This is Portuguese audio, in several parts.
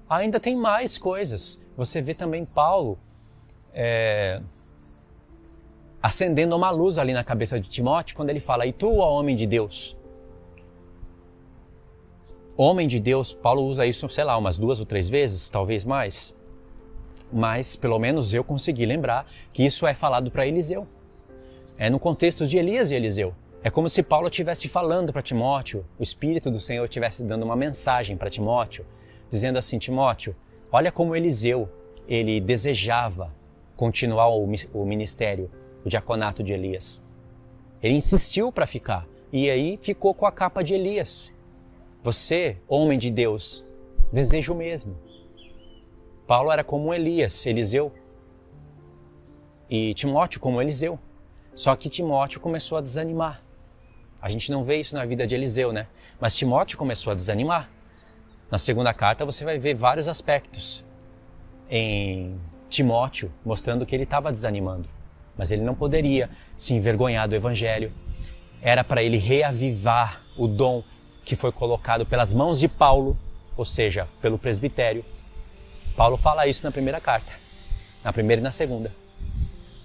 ainda tem mais coisas. Você vê também Paulo acendendo uma luz ali na cabeça de Timóteo, quando ele fala, e tu, ó homem de Deus? Homem de Deus, Paulo usa isso, sei lá, umas 2 ou 3 vezes, talvez mais. Mas, pelo menos eu consegui lembrar que isso é falado para Eliseu. É no contexto de Elias e Eliseu. É como se Paulo estivesse falando para Timóteo, o Espírito do Senhor estivesse dando uma mensagem para Timóteo, dizendo assim, Timóteo, olha como Eliseu, ele desejava continuar o ministério, o diaconato de Elias. Ele insistiu para ficar, e aí ficou com a capa de Elias. Você, homem de Deus, deseja o mesmo. Paulo era como Elias, Eliseu, e Timóteo como Eliseu. Só que Timóteo começou a desanimar. A gente não vê isso na vida de Eliseu, né? Mas Timóteo começou a desanimar. Na segunda carta você vai ver vários aspectos em Timóteo, mostrando que ele estava desanimando. Mas ele não poderia se envergonhar do Evangelho. Era para ele reavivar o dom que foi colocado pelas mãos de Paulo, ou seja, pelo presbitério. Paulo fala isso na primeira carta, na primeira e na segunda.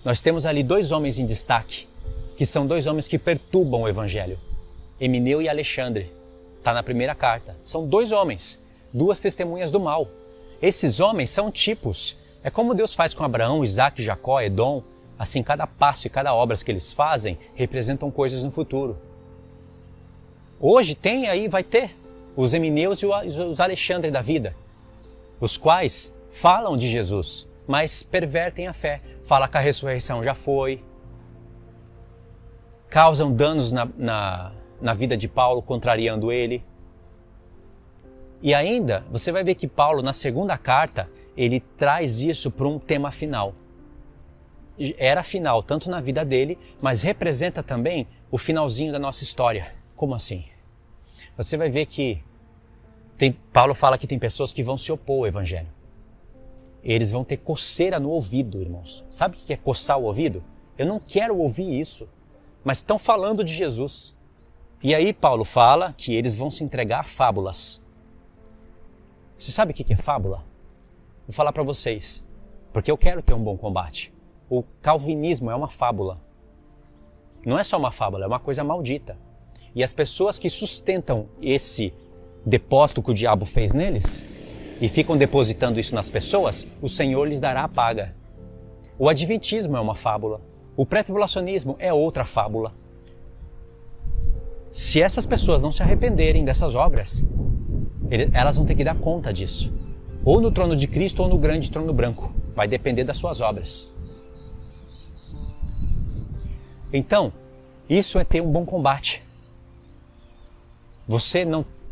Nós temos ali 2 homens em destaque, que são 2 homens que perturbam o Evangelho. Emineu e Alexandre, está na primeira carta. São 2 homens, 2 testemunhas do mal. Esses homens são tipos. É como Deus faz com Abraão, Isaac, Jacó, Edom. Assim, cada passo e cada obra que eles fazem representam coisas no futuro. Hoje vai ter os Emineus e os Alexandre da vida, os quais falam de Jesus, mas pervertem a fé. Fala que a ressurreição já foi, causam danos na vida de Paulo, contrariando ele. E ainda, você vai ver que Paulo, na segunda carta, ele traz isso para um tema final. Era final, tanto na vida dele, mas representa também o finalzinho da nossa história. Como assim? Você vai ver que Paulo fala que tem pessoas que vão se opor ao Evangelho. Eles vão ter coceira no ouvido, irmãos. Sabe o que é coçar o ouvido? Eu não quero ouvir isso, mas estão falando de Jesus. E aí Paulo fala que eles vão se entregar a fábulas. Você sabe o que é fábula? Vou falar para vocês, porque eu quero ter um bom combate. O calvinismo é uma fábula. Não é só uma fábula, é uma coisa maldita. E as pessoas que sustentam esse depósito que o diabo fez neles e ficam depositando isso nas pessoas, o Senhor lhes dará a paga. O adventismo é uma fábula. O pré-tribulacionismo é outra fábula. Se essas pessoas não se arrependerem dessas obras, elas vão ter que dar conta disso. Ou no trono de Cristo ou no grande trono branco. Vai depender das suas obras. Então, isso é ter um bom combate.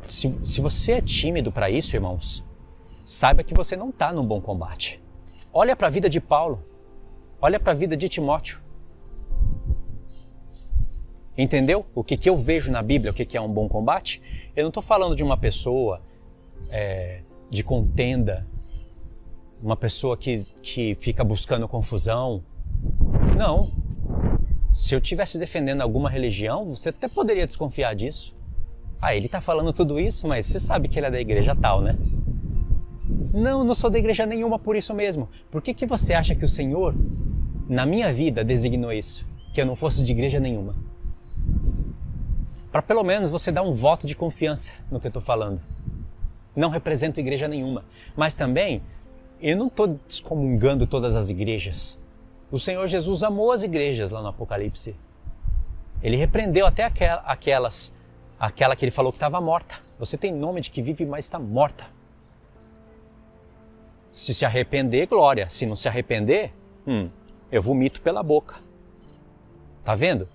Se você é tímido para isso, irmãos, saiba que você não está num bom combate. Olha para a vida de Paulo. Olha para a vida de Timóteo. Entendeu? O que eu vejo na Bíblia, o que é um bom combate? Eu não estou falando de uma pessoa de contenda, uma pessoa que fica buscando confusão. Não. Se eu estivesse defendendo alguma religião, você até poderia desconfiar disso. Ele está falando tudo isso, mas você sabe que ele é da igreja tal, né? Não sou da igreja nenhuma por isso mesmo. Por que você acha que o Senhor, na minha vida, designou isso? Que eu não fosse de igreja nenhuma? Para pelo menos você dar um voto de confiança no que eu estou falando. Não represento igreja nenhuma. Mas também, eu não estou excomungando todas as igrejas. O Senhor Jesus amou as igrejas lá no Apocalipse. Ele repreendeu até aquela que ele falou que estava morta. Você tem nome de que vive, mas está morta. Se arrepender, glória. Se não se arrepender, eu vomito pela boca. Tá vendo?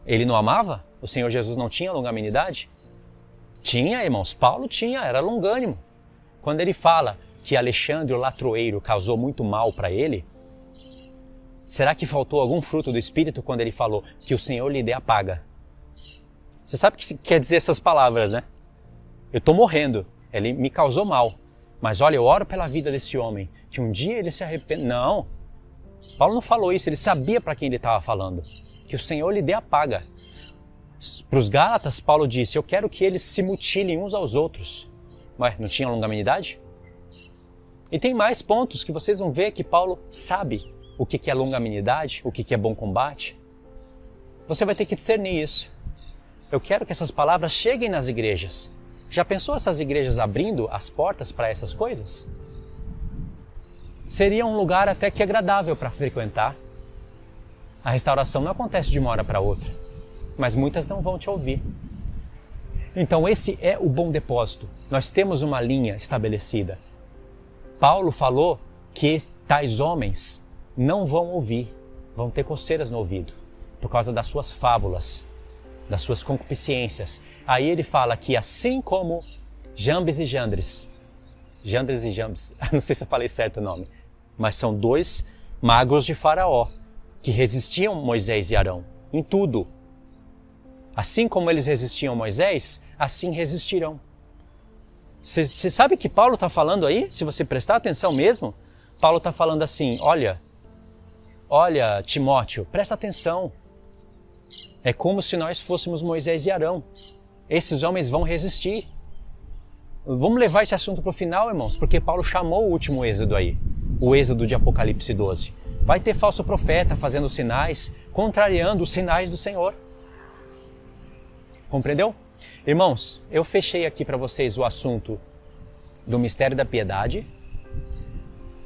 Ele não amava? O Senhor Jesus não tinha longanimidade? Tinha, irmãos. Paulo tinha, era longânimo. Quando ele fala que Alexandre, o latroeiro, causou muito mal para ele, será que faltou algum fruto do Espírito quando ele falou que o Senhor lhe dê a paga? Você sabe o que quer dizer essas palavras, né? Eu estou morrendo, ele me causou mal. Mas olha, eu oro pela vida desse homem, que um dia ele se arrependa. Não, Paulo não falou isso, ele sabia para quem ele estava falando. Que o Senhor lhe dê a paga. Para os Gálatas, Paulo disse, eu quero que eles se mutilem uns aos outros. Ué, não tinha longanimidade? E tem mais pontos que vocês vão ver que Paulo sabe o que é longanimidade, o que é bom combate. Você vai ter que discernir isso. Eu quero que essas palavras cheguem nas igrejas. Já pensou essas igrejas abrindo as portas para essas coisas? Seria um lugar até que agradável para frequentar. A restauração não acontece de uma hora para outra, mas muitas não vão te ouvir. Então esse é o bom depósito. Nós temos uma linha estabelecida. Paulo falou que tais homens não vão ouvir, vão ter coceiras no ouvido, por causa das suas fábulas, das suas concupiscências. Aí ele fala que assim como Jambres e Jandres, não sei se eu falei certo o nome, mas são dois magos de Faraó, que resistiam Moisés e Arão, em tudo. Assim como eles resistiam Moisés, assim resistirão. Você sabe o que Paulo está falando aí? Se você prestar atenção mesmo, Paulo está falando assim, olha Timóteo, presta atenção. É como se nós fôssemos Moisés e Arão. Esses homens vão resistir. Vamos levar esse assunto para o final, irmãos, porque Paulo chamou o último êxodo aí, o êxodo de Apocalipse 12. Vai ter falso profeta fazendo sinais, contrariando os sinais do Senhor. Compreendeu? Irmãos, eu fechei aqui para vocês o assunto do mistério da piedade,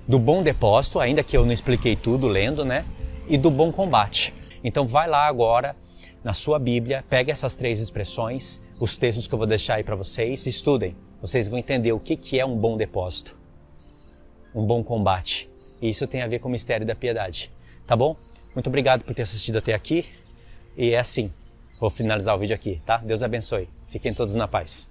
do bom depósito, ainda que eu não expliquei tudo lendo, né? E do bom combate. Então vai lá agora na sua Bíblia, pega essas 3 expressões, os textos que eu vou deixar aí para vocês, estudem. Vocês vão entender o que é um bom depósito, um bom combate. E isso tem a ver com o mistério da piedade. Tá bom? Muito obrigado por ter assistido até aqui. E é assim. Vou finalizar o vídeo aqui, tá? Deus abençoe. Fiquem todos na paz.